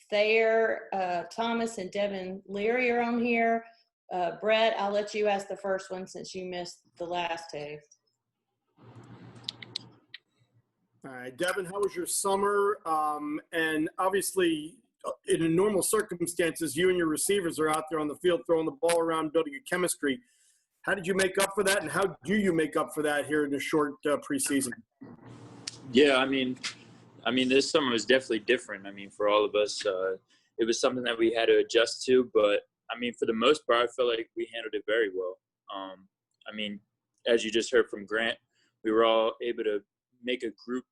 Thayer Thomas and Devin Leary are on here. Brett, I'll let you ask the first one since you missed the last two. All right, Devin, how was your summer? And obviously, in normal circumstances, you and your receivers are out there on the field throwing the ball around, building a chemistry. How did you make up for that, and how do you make up for that here in the short preseason? Yeah, I mean, this summer was definitely different. I mean, for all of us, it was something that we had to adjust to. But, I mean, for the most part, I feel like we handled it very well. I mean, as you just heard from Grant, we were all able to make a group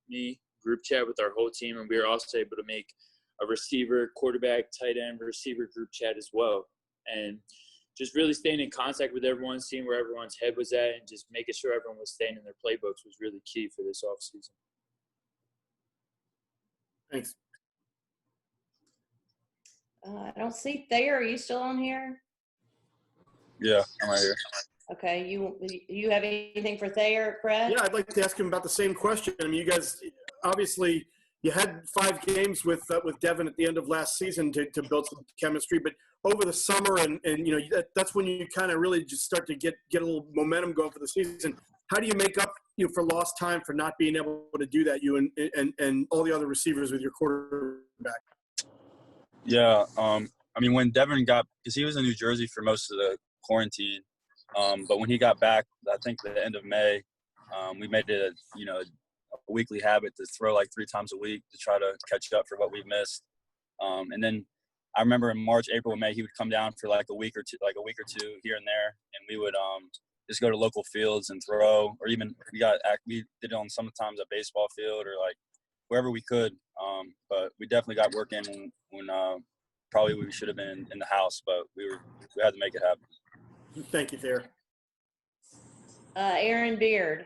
chat with our whole team, and we were also able to make a receiver, quarterback, tight end, receiver group chat as well. And just really staying in contact with everyone, seeing where everyone's head was at, and just making sure everyone was staying in their playbooks was really key for this offseason. Thanks. I don't see Thayer. Are you still on here? Yeah, I'm right here. Okay. You have anything for Thayer, Brett? Yeah, I'd like to ask him about the same question. I mean, you guys obviously you had 5 games with Devin at the end of last season to build some chemistry, but over the summer and you know that's when you kind of really just start to get a little momentum going for the season. How do you make up for lost time for not being able to do that, you and all the other receivers with your quarterback? Yeah, I mean, when Devin got – because he was in New Jersey for most of the quarantine, but when he got back, I think at the end of May, we made it a weekly habit to throw like 3 times a week to try to catch up for what we missed. And then I remember in March, April, and May, he would come down for like a week or two here and there, and we would just go to local fields and throw, or even we did it on sometimes a baseball field or like wherever we could. But we definitely got work in when probably we should have been in the house, but we had to make it happen. Thank you, Thayer. Aaron Beard.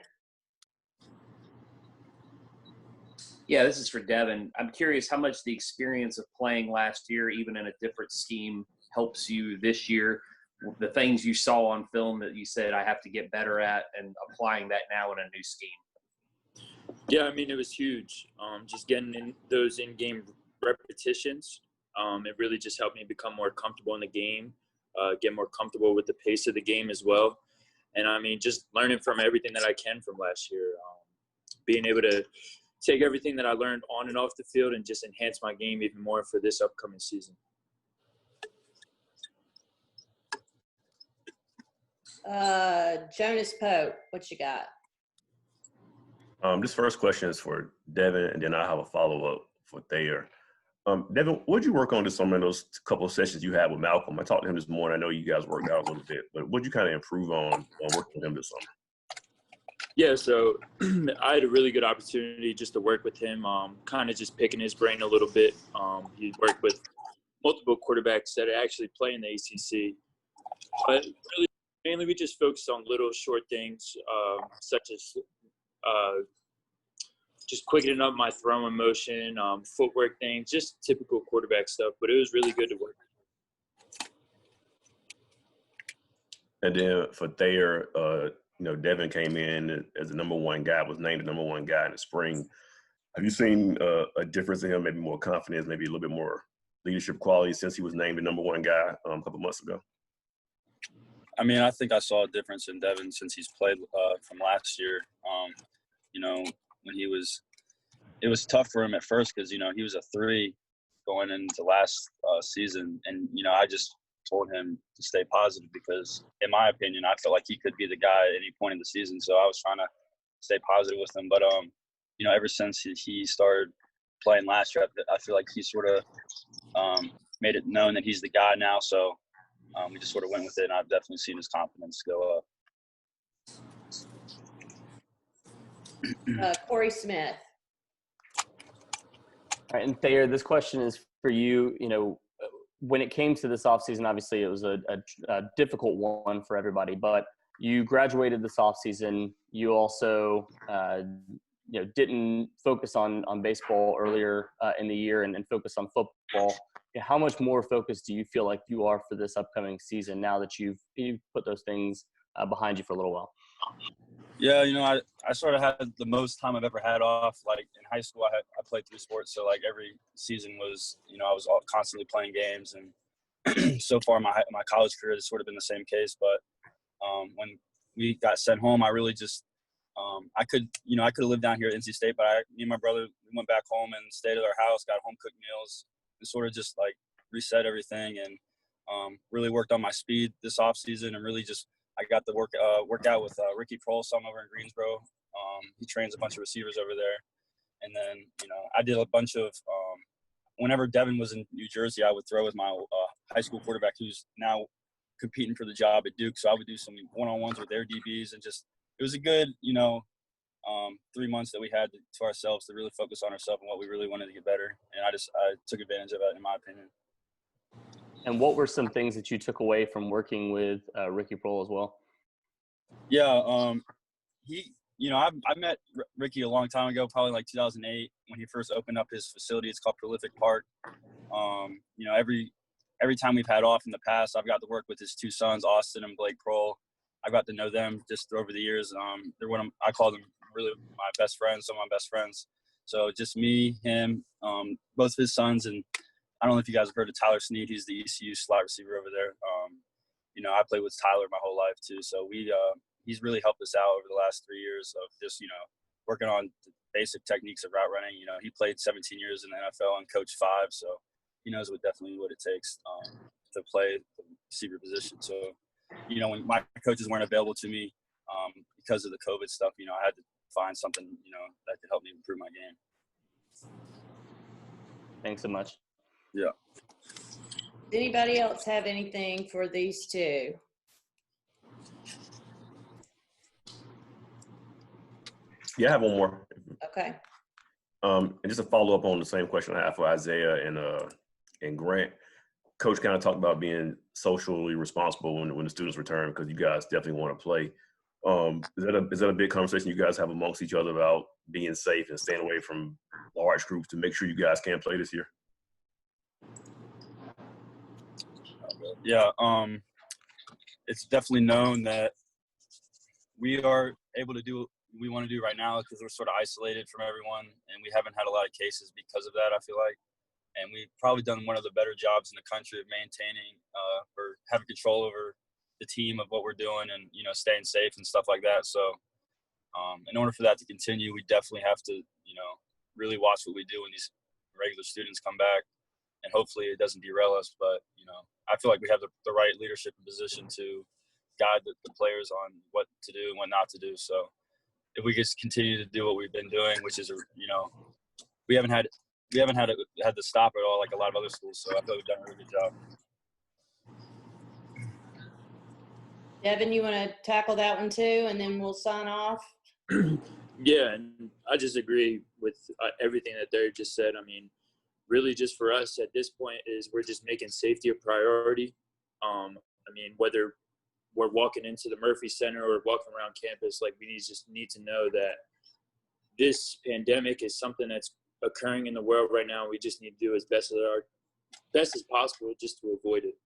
Yeah, this is for Devin. I'm curious how much the experience of playing last year, even in a different scheme, helps you this year. The things you saw on film that you said I have to get better at, and applying that now in a new scheme. Yeah, I mean, it was huge. Just getting in those in-game repetitions, it really just helped me become more comfortable in the game, get more comfortable with the pace of the game as well. And, I mean, just learning from everything that I can from last year, being able to take everything that I learned on and off the field and just enhance my game even more for this upcoming season. Jonas Pope, what you got? This first question is for Devin, and then I have a follow-up for Thayer. Devin, what did you work on this summer in those couple of sessions you had with Malcolm? I talked to him this morning. I know you guys worked out a little bit, but what did you kind of improve on working with him this summer? Yeah, so I had a really good opportunity just to work with him, kind of just picking his brain a little bit. He worked with multiple quarterbacks that actually play in the ACC. But really, mainly we just focused on little short things, such as just quickening up my throwing motion, footwork things, just typical quarterback stuff. But it was really good to work. And then for Thayer, Devin came in as the number 1 guy, was named the number 1 guy in the spring. Have you seen a difference in him, maybe more confidence, maybe a little bit more leadership quality since he was named the number 1 guy a couple months ago? I mean, I think I saw a difference in Devin since he's played from last year. When it was tough for him at first because, he was a 3 going into last season. And, I just told him to stay positive because, in my opinion, I felt like he could be the guy at any point in the season. So I was trying to stay positive with him. But, ever since he started playing last year, I feel like he sort of made it known that he's the guy now. So we just sort of went with it, and I've definitely seen his confidence go up. Corey Smith. All right, and Thayer, this question is for you. When it came to this offseason, obviously it was a difficult one for everybody, but you graduated this offseason. You also, didn't focus on baseball earlier in the year and focus on football. How much more focused do you feel like you are for this upcoming season now that you've put those things behind you for a little while? Yeah, I sort of had the most time I've ever had off. Like in high school, I played 3 sports, so like every season was, I was constantly playing games, and so far my college career has sort of been the same case. But when we got sent home, I really just I could have lived down here at NC State, but me and my brother, we went back home and stayed at our house, got home cooked meals, and sort of just like reset everything, and really worked on my speed this off season, and really just I got to work out with Ricky Prohl, some over in Greensboro. He trains a bunch of receivers over there, and then I did a bunch of whenever Devin was in New Jersey, I would throw with my high school quarterback who's now competing for the job at Duke. So I would do some one-on-ones with their DBs, and just it was a good 3 months that we had to ourselves to really focus on ourselves and what we really wanted to get better. And I took advantage of it, in my opinion. And what were some things that you took away from working with Ricky Prohl as well? Yeah, I met Ricky a long time ago, probably like 2008 when he first opened up his facility. It's called Prolific Park. Every time we've had off in the past, I've got to work with his 2 sons, Austin and Blake Prohl. I've got to know them just over the years. They're I call them really my best friends, some of my best friends. So just me, him, both his sons, and I don't know if you guys have heard of Tyler Snead. He's the ECU slot receiver over there. I played with Tyler my whole life too. So he's really helped us out over the last 3 years of just, working on the basic techniques of route running. He played 17 years in the NFL and coached 5. So he knows definitely what it takes to play the receiver position. So, when my coaches weren't available to me because of the COVID stuff, I had to find something, that could help me improve my game. Thanks so much. Yeah. Does anybody else have anything for these two? Yeah, I have one more. Okay. And just a follow up on the same question I have for Isaiah and Grant. Coach kind of talked about being socially responsible when the students return, because you guys definitely want to play. Is that a big conversation you guys have amongst each other about being safe and staying away from large groups to make sure you guys can play this year? Yeah, it's definitely known that we are able to do what we want to do right now because we're sort of isolated from everyone, and we haven't had a lot of cases because of that, I feel like. And we've probably done one of the better jobs in the country of maintaining or having control over the team of what we're doing and, staying safe and stuff like that. So in order for that to continue, we definitely have to, really watch what we do when these regular students come back. And hopefully it doesn't derail us. But, I feel like we have the right leadership and position to guide the players on what to do and what not to do. So if we just continue to do what we've been doing, which is, we haven't had to stop at all like a lot of other schools. So I feel like we've done a really good job. Devin, you want to tackle that one too, and then we'll sign off? Yeah, and I just agree with everything that Thayer just said. I mean, really just for us at this point is we're just making safety a priority. Whether we're walking into the Murphy Center or walking around campus, like we just need to know that this pandemic is something that's occurring in the world right now. We just need to do as best as possible just to avoid it.